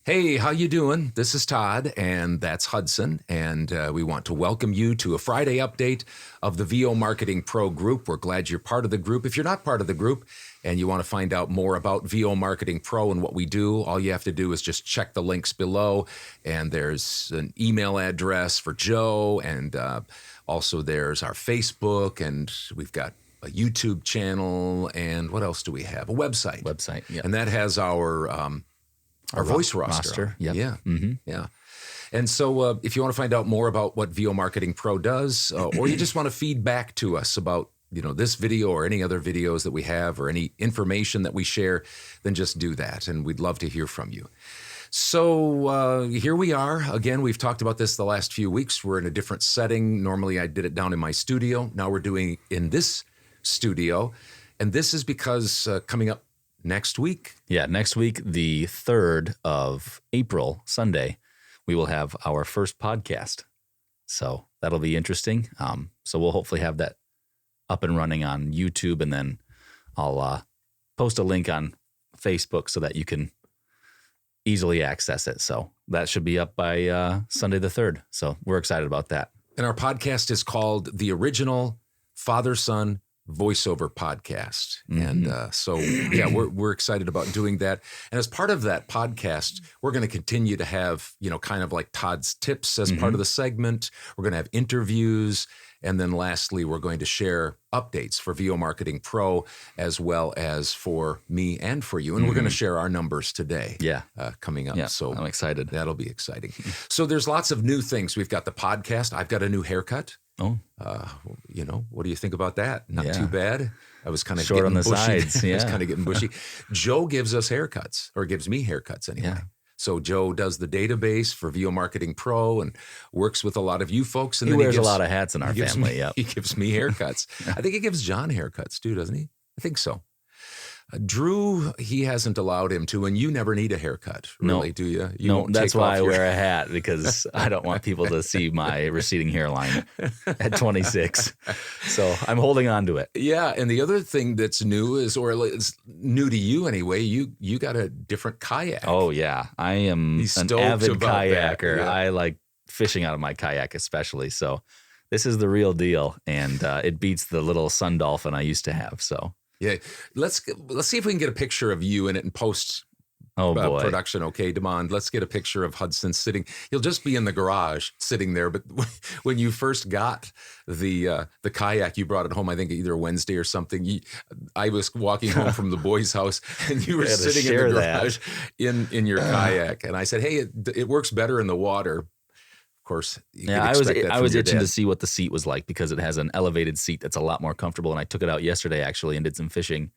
Hey, how you doing? This is Todd, and that's Hudson, and we want to welcome you to a Friday update of the VO Marketing Pro group. We're glad you're part of the group. If you're not part of the group and you want to find out more about VO Marketing Pro and what we do, all you have to do is just check the links below, and there's an email address for Joe, and also there's our Facebook, and we've got a YouTube channel, and what else do we have? A website. Yeah. And that has our voice roster. Yep. Yeah. Mm-hmm. Yeah. And so if you want to find out more about what VO Marketing Pro does, or you just want to feed back to us about, this video or any other videos that we have or any information that we share, then just do that. And we'd love to hear from you. So here we are. Again, we've talked about this the last few weeks. We're in a different setting. Normally I did it down in my studio. Now we're doing in this studio. And this is because coming up next week. Yeah, next week, the 3rd of April, Sunday, we will have our first podcast. So that'll be interesting. So we'll hopefully have that up and running on YouTube, and then I'll post a link on Facebook so that you can easily access it. So that should be up by Sunday the 3rd. So we're excited about that. And our podcast is called The Original Father-Son Voiceover Podcast. Mm-hmm. And so, yeah, we're excited about doing that. And as part of that podcast, we're going to continue to have, kind of like Todd's tips as part of the segment. We're going to have interviews. And then lastly, we're going to share updates for VO Marketing Pro as well as for me and for you. And we're going to share our numbers today. Yeah. Coming up. Yeah, so I'm excited. That'll be exciting. So there's lots of new things. We've got the podcast. I've got a new haircut. Oh, what do you think about that? Not too bad. I was kind of short on the bushy. sides. Yeah. I was kind of getting bushy. Joe gives us haircuts, or gives me haircuts anyway. Yeah. So Joe does the database for VO Marketing Pro and works with a lot of you folks. And he then wears a lot of hats in our family. Yeah, he gives me haircuts. I think he gives John haircuts too, doesn't he? I think so. Drew, he hasn't allowed him to, and you never need a haircut, really, No. do you? No, that's why I wear a hat, because I don't want people to see my receding hairline at 26. So I'm holding on to it. Yeah, and the other thing that's new is, or it's new to you anyway, you got a different kayak. Oh, yeah. I am He's an stoked avid about that, kayaker. yeah. I like fishing out of my kayak especially. So this is the real deal, and it beats the little sun dolphin I used to have. So. Yeah, let's see if we can get a picture of you in it and post production. Okay, Demond, let's get a picture of Hudson sitting. He'll just be in the garage sitting there. But when you first got the kayak, you brought it home, I think either Wednesday or something. I was walking home from the boys' house, and you were sitting in the garage in your kayak. And I said, hey, it works better in the water. Of course, I was itching to see what the seat was like, because it has an elevated seat that's a lot more comfortable. And I took it out yesterday actually and did some fishing,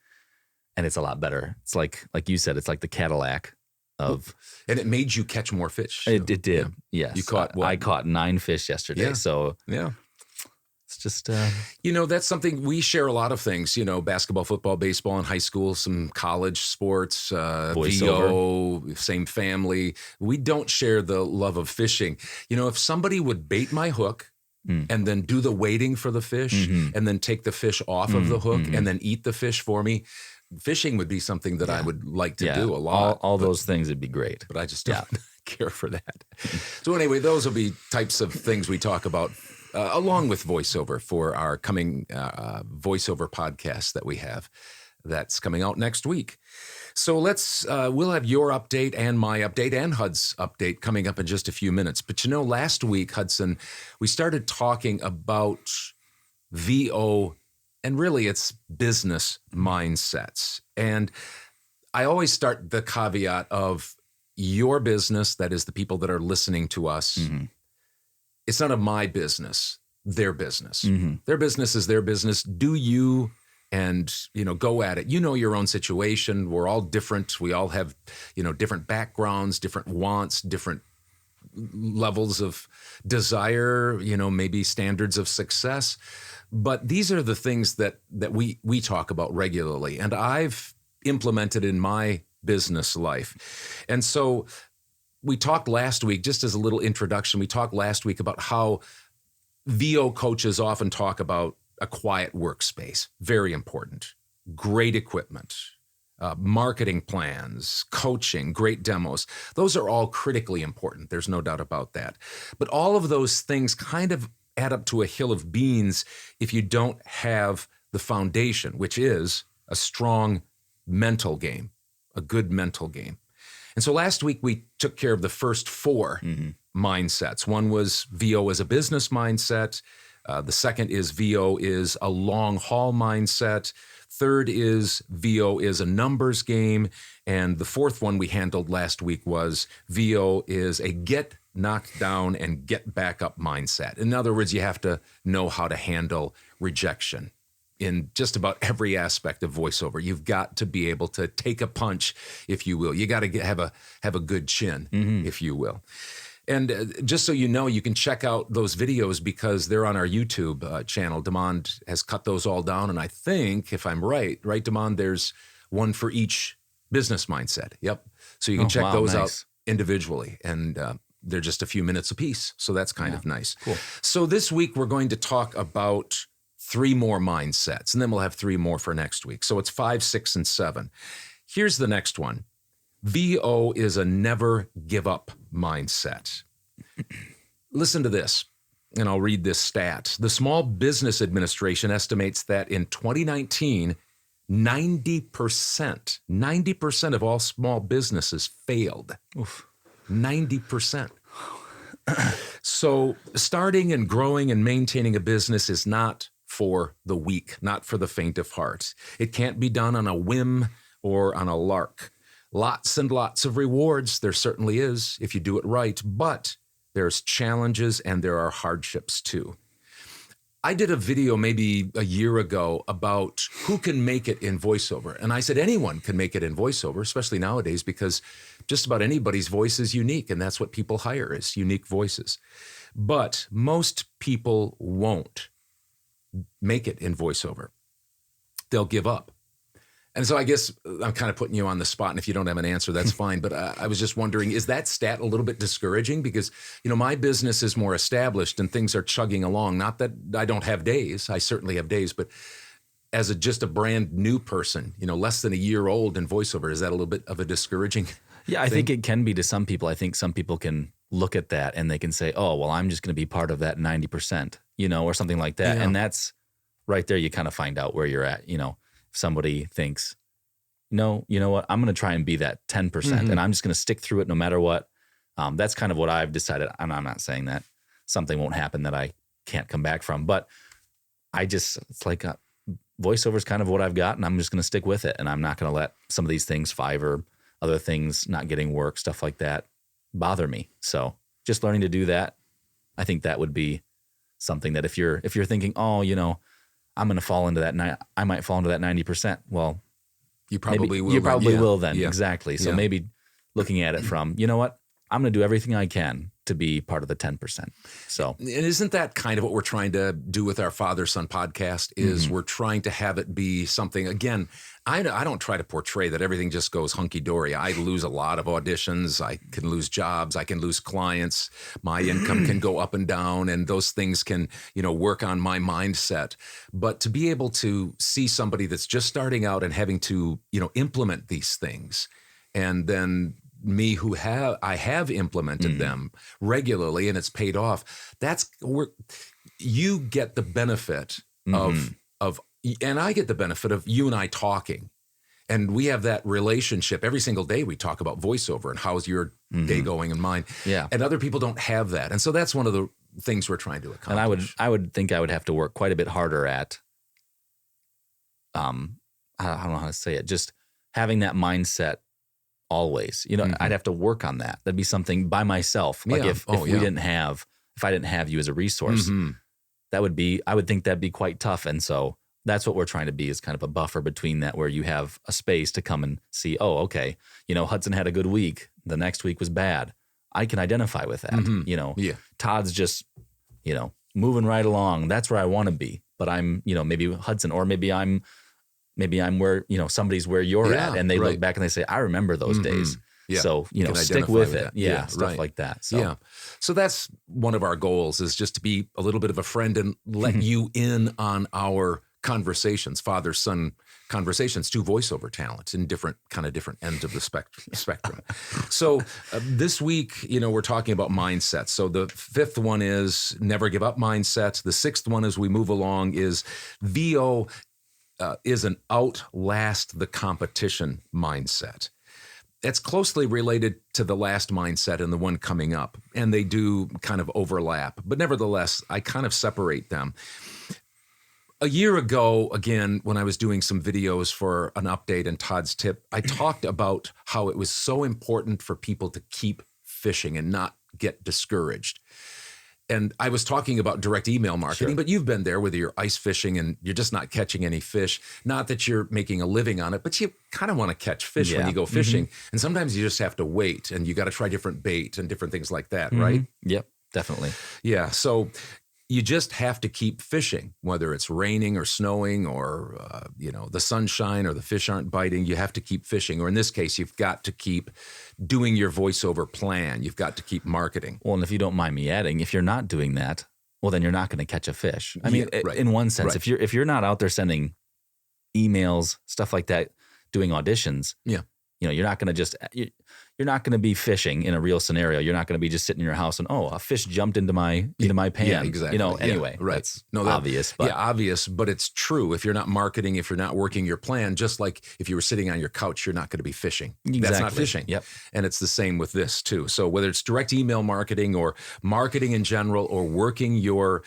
and it's a lot better. It's like you said, it's like the Cadillac of. And it made you catch more fish. It did. Yeah. Yes. You caught what? I caught 9 fish yesterday. Yeah. So yeah. It's just, that's something we share a lot of things, basketball, football, baseball in high school, some college sports, VO, same family. We don't share the love of fishing. If somebody would bait my hook and then do the waiting for the fish and then take the fish off of the hook and then eat the fish for me, fishing would be something that I would like to do a lot. All those things would be great. But I just don't care for that. So anyway, those will be types of things we talk about along with voiceover for our coming voiceover podcast that we have that's coming out next week. So we'll have your update and my update and Hud's update coming up in just a few minutes. But last week, Hudson, we started talking about VO, and really it's business mindsets. And I always start the caveat of your business, that is the people that are listening to us. It's none of my business, their business. Their business is their business. Do you and, go at it. Your own situation. We're all different. We all have, different backgrounds, different wants, different levels of desire, maybe standards of success. But these are the things that we talk about regularly. And I've implemented in my business life. And so we talked last week, just as a little introduction, we talked last week about how VO coaches often talk about a quiet workspace. Very important. Great equipment. marketing plans, coaching, great demos. Those are all critically important. There's no doubt about that. But all of those things kind of add up to a hill of beans if you don't have the foundation, which is a strong mental game, a good mental game. And so last week we took care of the first four mindsets. One was VO as a business mindset. The second is VO is a long haul mindset. Third is VO is a numbers game. And the fourth one we handled last week was VO is a get knocked down and get back up mindset. In other words, you have to know how to handle rejection in just about every aspect of voiceover. You've got to be able to take a punch, if you will. You got to have a good chin, if you will. And just so you know, you can check out those videos because they're on our YouTube channel. Demond has cut those all down. And I think, if I'm right, Demond, there's one for each business mindset. Yep. So you can check those out individually. And they're just a few minutes apiece. So that's kind of nice. Cool. So this week, we're going to talk about 3 more mindsets, and then we'll have 3 more for next week. So it's 5, 6, and 7. Here's the next one. VO is a never give up mindset. Listen to this, and I'll read this stat. The Small Business Administration estimates that in 2019, 90% of all small businesses failed. Oof. 90%. So starting and growing and maintaining a business is not for the weak, not for the faint of heart. It can't be done on a whim or on a lark. Lots and lots of rewards, there certainly is, if you do it right, but there's challenges and there are hardships too. I did a video maybe a year ago about who can make it in voiceover. And I said anyone can make it in voiceover, especially nowadays, because just about anybody's voice is unique, and that's what people hire is unique voices. But most people won't make it in voiceover. They'll give up. And so I guess I'm kind of putting you on the spot, and if you don't have an answer, that's fine. But I was just wondering, is that stat a little bit discouraging? Because, my business is more established and things are chugging along. Not that I don't have days. I certainly have days. But as just a brand new person, less than a year old in voiceover, is that a little bit of a discouraging Yeah, I think it can be to some people. I think some people can look at that and they can say, oh, well, I'm just going to be part of that 90%, or something like that. Yeah. And that's right there. You kind of find out where you're at, somebody thinks, no, you know what, I'm going to try and be that 10% and I'm just going to stick through it no matter what. That's kind of what I've decided. And I'm not saying that something won't happen that I can't come back from, but it's like voiceover is kind of what I've got and I'm just going to stick with it. And I'm not going to let some of these things, Fiverr, other things, not getting work, stuff like that, bother me. So just learning to do that, I think that would be something that if you're thinking, oh, I'm going to fall into that. I might fall into that 90%. Well, you probably will. You probably will then. Yeah. Exactly. So maybe looking at it from, you know what? I'm going to do everything I can to be part of the 10%. So, and isn't that kind of what we're trying to do with our Father-Son podcast is we're trying to have it be something, again, I don't try to portray that everything just goes hunky-dory. I lose a lot of auditions. I can lose jobs. I can lose clients. My income can go up and down, and those things can, work on my mindset. But to be able to see somebody that's just starting out and having to, implement these things, and then me who I have implemented them regularly and it's paid off, that's where you get the benefit of and I get the benefit of you and I talking. And we have that relationship every single day. We talk about voiceover and how's your day going and mine. Yeah. And other people don't have that. And so that's one of the things we're trying to accomplish. And I would think I would have to work quite a bit harder at, I don't know how to say it, just having that mindset always. I'd have to work on that. That'd be something by myself. Like if I didn't have you as a resource, I would think that'd be quite tough. And so that's what we're trying to be, is kind of a buffer between that, where you have a space to come and see, oh, okay, Hudson had a good week. The next week was bad. I can identify with that. Todd's just, moving right along. That's where I want to be. But I'm, maybe Hudson, or maybe I'm where, somebody's where you're at, and they look back and they say, I remember those days. Yeah. So, stick with it. Yeah. Stuff like that. So. So that's one of our goals, is just to be a little bit of a friend and let you in on our conversations, father-son conversations, to voiceover talent in different ends of the spectrum. So this week, we're talking about mindsets. So the fifth one is never give up mindset. The sixth one as we move along is VO is an outlast the competition mindset. It's closely related to the last mindset and the one coming up, and they do kind of overlap. But nevertheless, I kind of separate them. A year ago, again, when I was doing some videos for an update and Todd's tip, I talked about how it was so important for people to keep fishing and not get discouraged. And I was talking about direct email marketing, Sure. but you've been there whether you're ice fishing and you're just not catching any fish. Not that you're making a living on it, but you kind of want to catch fish when you go fishing. And sometimes you just have to wait and you got to try different bait and different things like that, right? Yep, definitely. Yeah. So you just have to keep fishing, whether it's raining or snowing or, the sunshine or the fish aren't biting. You have to keep fishing. Or in this case, you've got to keep doing your voiceover plan. You've got to keep marketing. Well, and if you don't mind me adding, if you're not doing that, well, then you're not going to catch a fish. I mean, right. in one sense, Right. if you're not out there sending emails, stuff like that, doing auditions, you're not going to you're not going to be fishing in a real scenario. You're not going to be just sitting in your house and, a fish jumped into my pan. Yeah, exactly. Anyway, right. That's that, obvious. But obvious, but it's true. If you're not marketing, if you're not working your plan, just like if you were sitting on your couch, you're not going to be fishing. Exactly. That's not fishing. Yep. And it's the same with this too. So whether it's direct email marketing or marketing in general or working your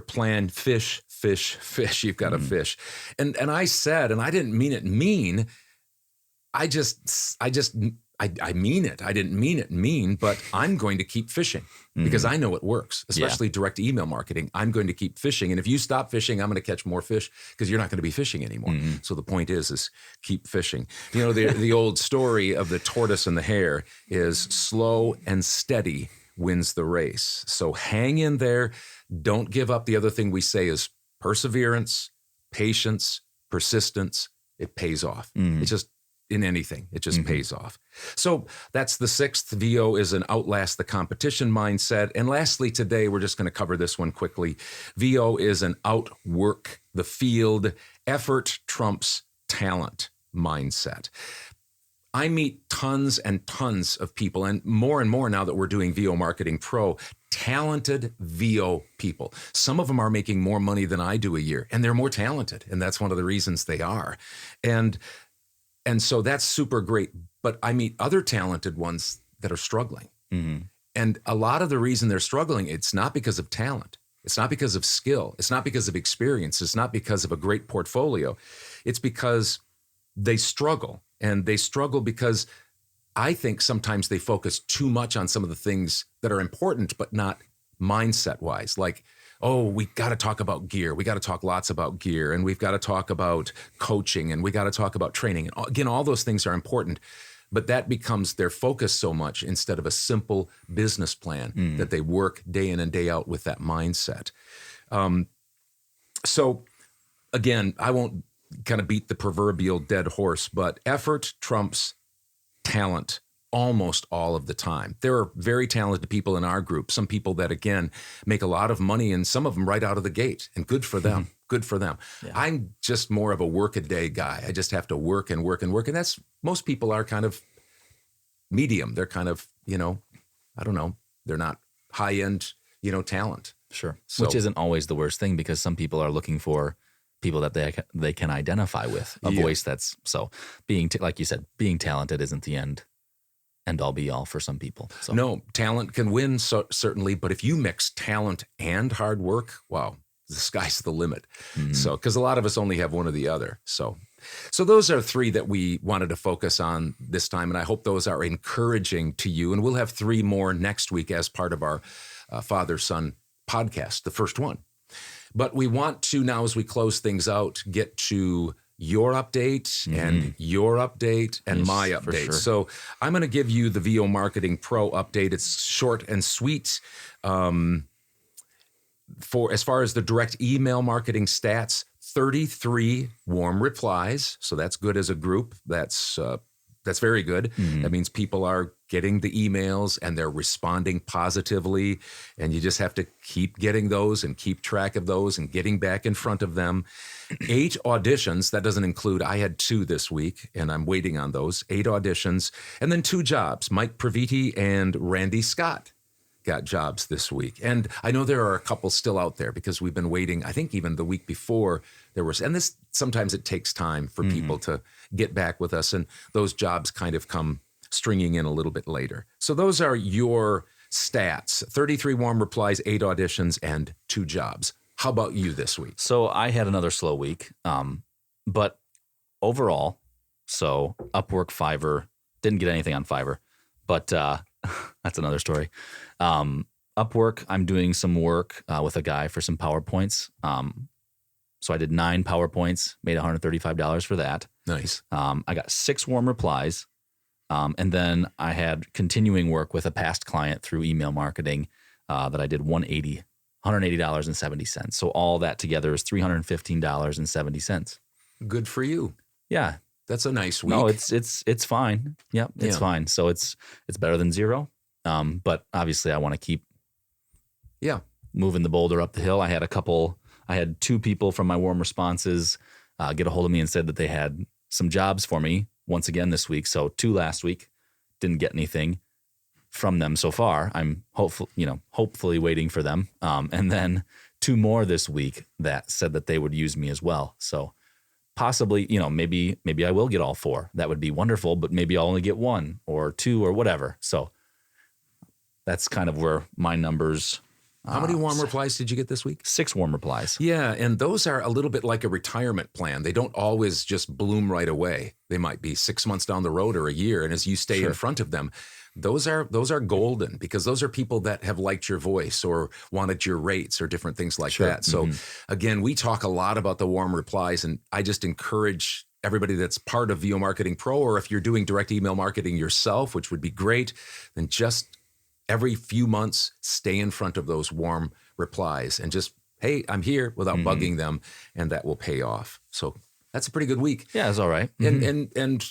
plan, fish, you've got to fish. And I said, and I didn't mean it mean, I mean it. I didn't mean it mean, but I'm going to keep fishing because I know it works, especially direct email marketing. I'm going to keep fishing. And if you stop fishing, I'm going to catch more fish because you're not going to be fishing anymore. So the point is keep fishing. The old story of the tortoise and the hare is slow and steady wins the race. So hang in there. Don't give up. The other thing we say is perseverance, patience, persistence. It pays off. It's just in anything. It just pays off. So that's the sixth. VO is an outlast the competition mindset. And lastly, today, we're just going to cover this one quickly. VO is an outwork the field, effort trumps talent mindset. I meet tons and tons of people, and more now that we're doing VO Marketing Pro, talented VO people. Some of them are making more money than I do a year, and they're more talented. And that's one of the reasons they are. And so that's super great. But I meet other talented ones that are struggling. And a lot of the reason they're struggling, it's not because of talent. It's not because of skill. It's not because of experience. It's not because of a great portfolio. It's because they struggle. And they struggle because I think sometimes they focus too much on some of the things that are important, but not mindset-wise. Like, we got to talk about gear. We got to talk lots about gear, and we've got to talk about coaching, and we got to talk about training. And again, all those things are important, but that becomes their focus so much instead of a simple business plan that they work day in and day out with that mindset. So again, I won't kind of beat the proverbial dead horse, but effort trumps talent almost all of the time. There are very talented people in our group, some people that, again, make a lot of money, and some of them right out of the gate, and good for them. Good for them. Yeah. I'm just more of a work-a-day guy. I just have to work and work and work, and that's, most people are kind of medium. They're kind of, I don't know, they're not high-end, talent. Sure. So, which isn't always the worst thing, because some people are looking for people that they can identify with, a voice that's, so being, like you said, being talented isn't the end all be all for some people. So. No, talent can win, certainly, but if you mix talent and hard work, wow, the sky's the limit. So, because a lot of us only have one or the other. So those are three that we wanted to focus on this time, and I hope those are encouraging to you. And we'll have three more next week as part of our father-son podcast, the first one. But we want to now, as we close things out, get to your update and your update and my update. Sure. So I'm going to give you the VO Marketing Pro update. It's short and sweet. For as far as the direct email marketing stats, 33 warm replies. So that's good as a group. That's That's very good. That means people are getting the emails and they're responding positively. And you just have to keep getting those and keep track of those and getting back in front of them. 8 auditions. That doesn't include, I had 2 this week and I'm waiting on those. 8 auditions. And then 2 jobs. Mike Praviti and Randy Scott got jobs this week. And I know there are a couple still out there because we've been waiting. I think even the week before there was, and this, sometimes it takes time for people to get back with us. And those jobs kind of come stringing in a little bit later. So those are your stats: 33 warm replies, 8 auditions, and 2 jobs. How about you this week? So I had another slow week, but overall, so Upwork, Fiverr, didn't get anything on Fiverr, but that's another story. Upwork, I'm doing some work with a guy for some PowerPoints. So I did 9 PowerPoints, made $135 for that. Nice. I got 6 warm replies. And then I had continuing work with a past client through email marketing that I did $180.70. So all that together is $315.70. Good for you. Yeah. That's a nice week. No, it's fine. Yep, it's fine. So it's better than 0. But obviously I want to keep moving the boulder up the hill. I had 2 people from my warm responses get a hold of me and said that they had some jobs for me once again this week. So 2 last week, didn't get anything from them so far. I'm hopefully waiting for them. And then 2 more this week that said that they would use me as well. So possibly, maybe I will get all 4. That would be wonderful, but maybe I'll only get 1 or 2 or whatever. So that's kind of where my numbers. How many warm replies did you get this week? 6 warm replies. Yeah, and those are a little bit like a retirement plan. They don't always just bloom right away. They might be 6 months down the road or a year, and as you stay in front of them, those are golden because those are people that have liked your voice or wanted your rates or different things like that. So again, we talk a lot about the warm replies, and I just encourage everybody that's part of VO Marketing Pro, or if you're doing direct email marketing yourself, which would be great, then just every few months, stay in front of those warm replies and just, hey, I'm here, without bugging them, and that will pay off. So that's a pretty good week. Yeah, it's all right. And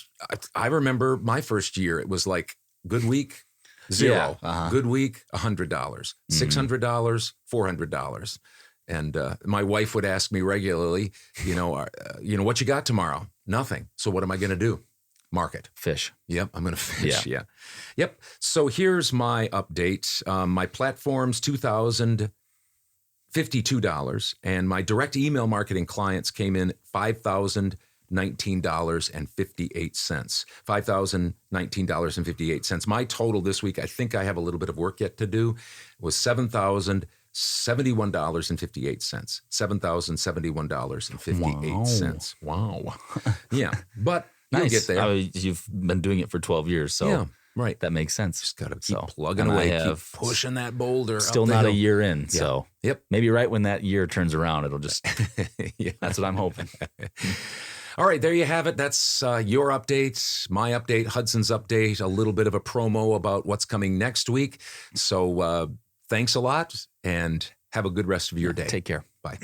I remember my first year, it was like, good week, 0. Good week, $100. $600, $400. And my wife would ask me regularly, what you got tomorrow? Nothing. So what am I going to do? Market. Fish. Yep, I'm going to fish, yeah. Yep, so here's my update. My platform's $2,052, and my direct email marketing clients came in $5,019.58. $5,019.58. My total this week, I think I have a little bit of work yet to do, was $7,071.58. $7,071.58. Wow. Yeah, but nice. You'll get there. You've been doing it for 12 years, so yeah, right. That makes sense. Just got to keep plugging away, keep pushing that boulder. Still up the not hill. a year in, so yep. Maybe right when that year turns around, it'll just. That's what I'm hoping. All right, there you have it. That's your update, my update, Hudson's update, a little bit of a promo about what's coming next week. So thanks a lot, and have a good rest of your day. Take care. Bye.